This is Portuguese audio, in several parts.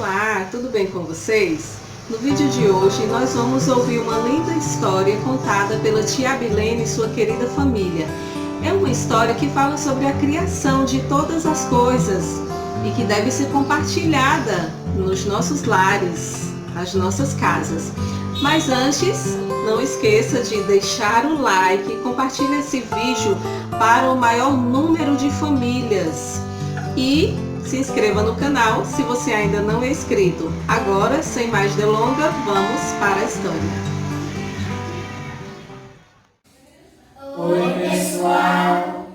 Olá, tudo bem com vocês? No vídeo de hoje nós vamos ouvir uma linda história contada pela tia Abilene e sua querida família. É uma história que fala sobre a criação de todas as coisas e que deve ser compartilhada nos nossos lares, nas nossas casas. Mas antes, não esqueça de deixar o like e compartilhar esse vídeo para o maior número de famílias. E se inscreva no canal se você ainda não é inscrito. Agora, sem mais delongas, vamos para a história. Oi, pessoal!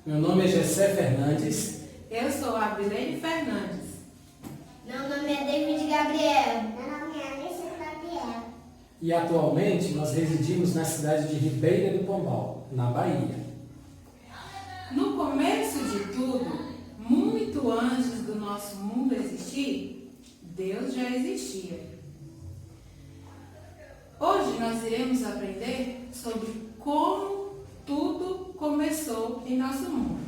Meu nome é Jessé Fernandes. Eu sou a Abilene Fernandes. Meu nome é David Gabriel. Meu nome é Alice Gabriel. E atualmente nós residimos na cidade de Ribeira do Pombal, na Bahia. No começo de tudo, muito antes do nosso mundo existir, Deus já existia. Hoje nós iremos aprender sobre como tudo começou em nosso mundo.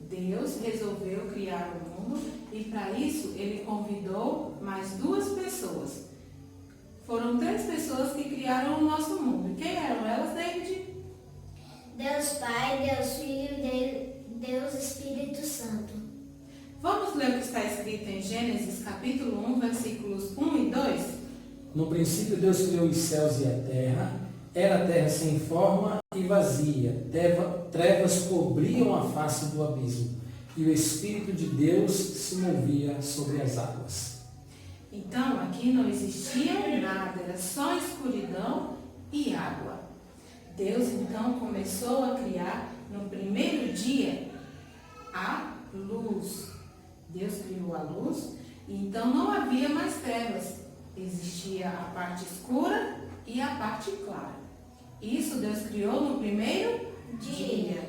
Deus resolveu criar o mundo e para isso Ele convidou mais duas pessoas. Foram 3 pessoas que criaram o nosso mundo. E quem eram elas, David? Deus Pai, Deus Filho e Deus Espírito Santo. Vamos ler o que está escrito em Gênesis capítulo 1, versículos 1 e 2? No princípio Deus criou os céus e a terra. Era a terra sem forma e vazia. Trevas cobriam a face do abismo. E o Espírito de Deus se movia sobre as águas. Então, aqui não existia nada, era só escuridão e água. Deus, então, começou a criar, no primeiro dia, a luz. Deus criou a luz, e então não havia mais trevas. Existia a parte escura e a parte clara. Isso Deus criou no primeiro dia.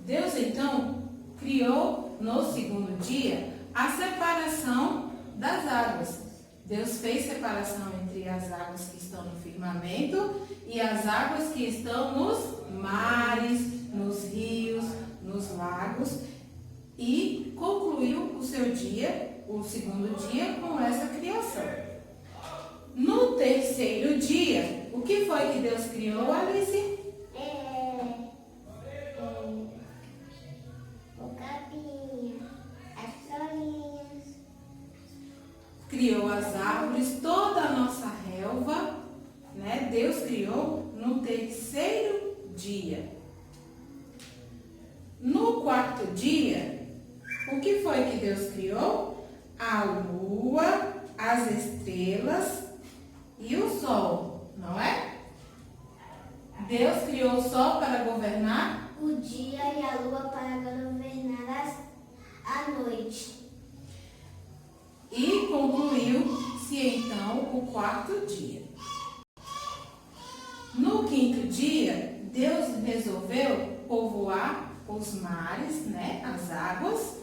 Deus, então, criou no segundo dia a separação das águas. Deus fez separação entre as águas que estão no firmamento e as águas que estão nos mares, nos rios, nos lagos, e concluiu o seu dia, o segundo dia, com essa criação. No terceiro dia, o que foi que Deus criou, Alice? O capim, as florinhas. Criou as árvores, toda a nossa relva, né? Deus criou no terceiro dia. No quarto dia, o que foi que Deus criou? A lua, as estrelas e o sol, não é? Deus criou o sol para governar O dia e a lua para governar a noite. e concluiu-se então o quarto dia. No quinto dia, Deus resolveu povoar os mares, né, as águas,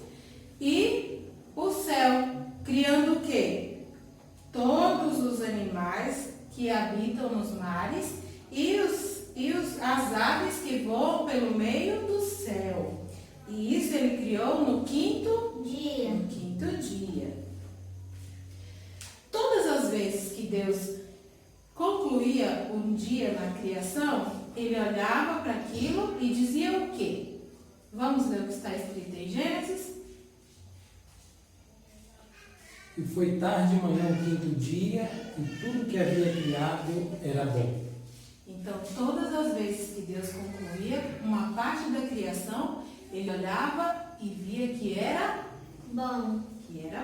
e o céu, criando o quê? Todos os animais que habitam nos mares e as aves que voam pelo meio do céu. E isso ele criou no quinto Dia. No quinto dia. Todas as vezes que Deus concluía um dia na criação, ele olhava para aquilo e dizia o quê? Vamos ler o que está escrito em Gênesis? E foi tarde de manhã o quinto dia, e tudo que havia criado era bom. Então, todas as vezes que Deus concluía uma parte da criação, ele olhava e via que era Bom.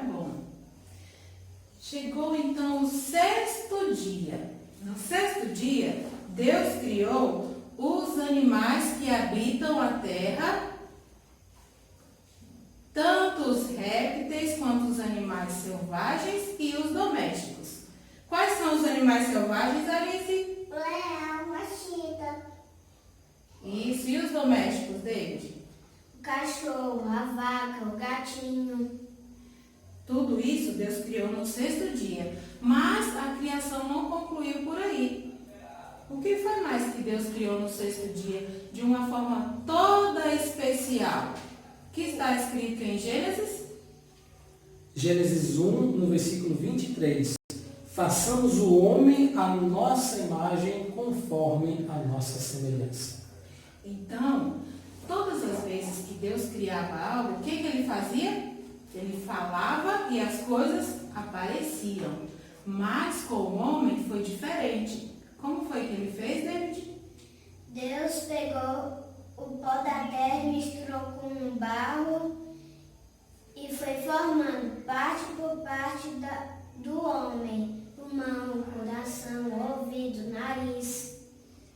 bom. Chegou então o sexto dia. No sexto dia, Deus criou os animais que habitam a terra, tanto os répteis quanto os animais selvagens e os domésticos. Quais são os animais selvagens, Alice? O leão, a chita, Isso, e os domésticos, David? o cachorro, a vaca, o gatinho. Tudo isso Deus criou no sexto dia, mas a criação não concluiu por aí. O que foi mais que Deus criou no sexto dia de uma forma toda especial? Que está escrito em Gênesis? Gênesis 1, no versículo 23. Façamos o homem à nossa imagem, conforme a nossa semelhança. Então, todas as vezes que Deus criava algo, o que ele fazia? Ele falava e as coisas apareciam. Mas com o homem foi diferente. Como foi que ele fez, David? Deus pegou o pó da terra e misturou com o barro e foi formando parte por parte do homem. Pulmão, coração, ouvido, nariz.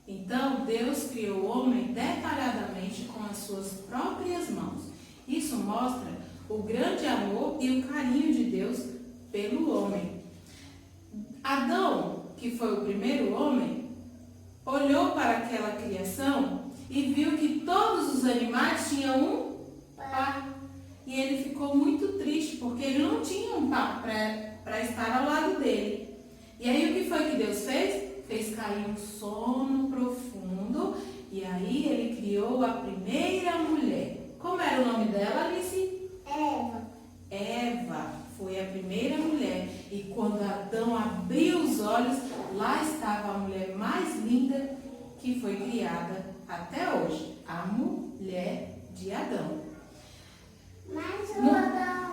Então, Deus criou o homem detalhadamente com as suas próprias mãos. Isso mostra o grande amor e o carinho de Deus pelo homem. Adão, que foi o primeiro homem, olhou para aquela criação e viu que todos os animais tinham um par. E ele ficou muito triste, porque ele não tinha um par para estar ao lado dele. E aí o que foi que Deus fez? Fez cair um sono profundo, e aí ele criou a primeira mulher. Como era o nome dela, Alice? Eva. Eva foi a primeira mulher. E quando Adão abriu os olhos, lá estava a mulher mais linda que foi criada até hoje, a mulher de Adão. Mas o Adão,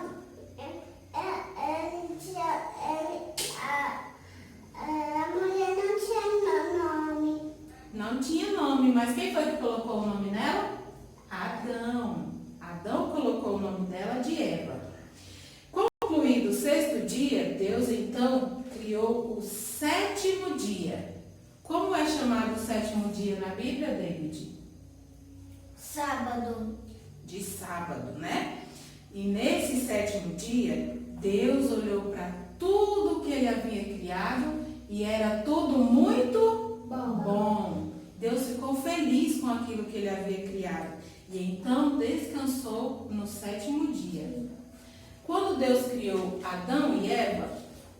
a mulher não tinha nome. Não tinha nome, mas quem foi que colocou o nome nela? Adão. Adão colocou o nome dela de Eva. Concluído o sexto dia, Deus então criou o sétimo dia. Como é chamado o sétimo dia na Bíblia, David? Sábado. De sábado, né? E nesse sétimo dia, Deus olhou para tudo que ele havia criado e era tudo muito bom. Deus ficou feliz com aquilo que ele havia criado e então descansou no sétimo dia. Quando Deus criou Adão e Eva,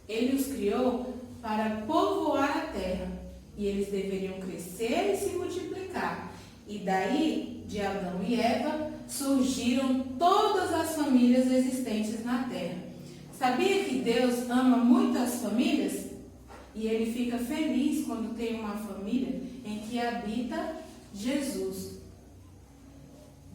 ele os criou para povoar a terra e eles deveriam crescer e se multiplicar. E daí, de Adão e Eva, surgiram todas as famílias existentes na terra. Sabia que Deus ama muito as famílias? E ele fica feliz quando tem uma família em que habita Jesus.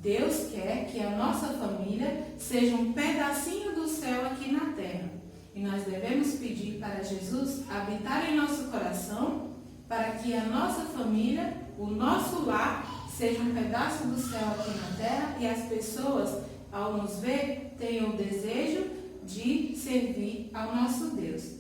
Deus quer que a nossa família seja um pedacinho do céu aqui na terra. E nós devemos pedir para Jesus habitar em nosso coração, para que a nossa família, o nosso lar, seja um pedaço do céu aqui na terra e as pessoas, ao nos ver, tenham o desejo de servir ao nosso Deus.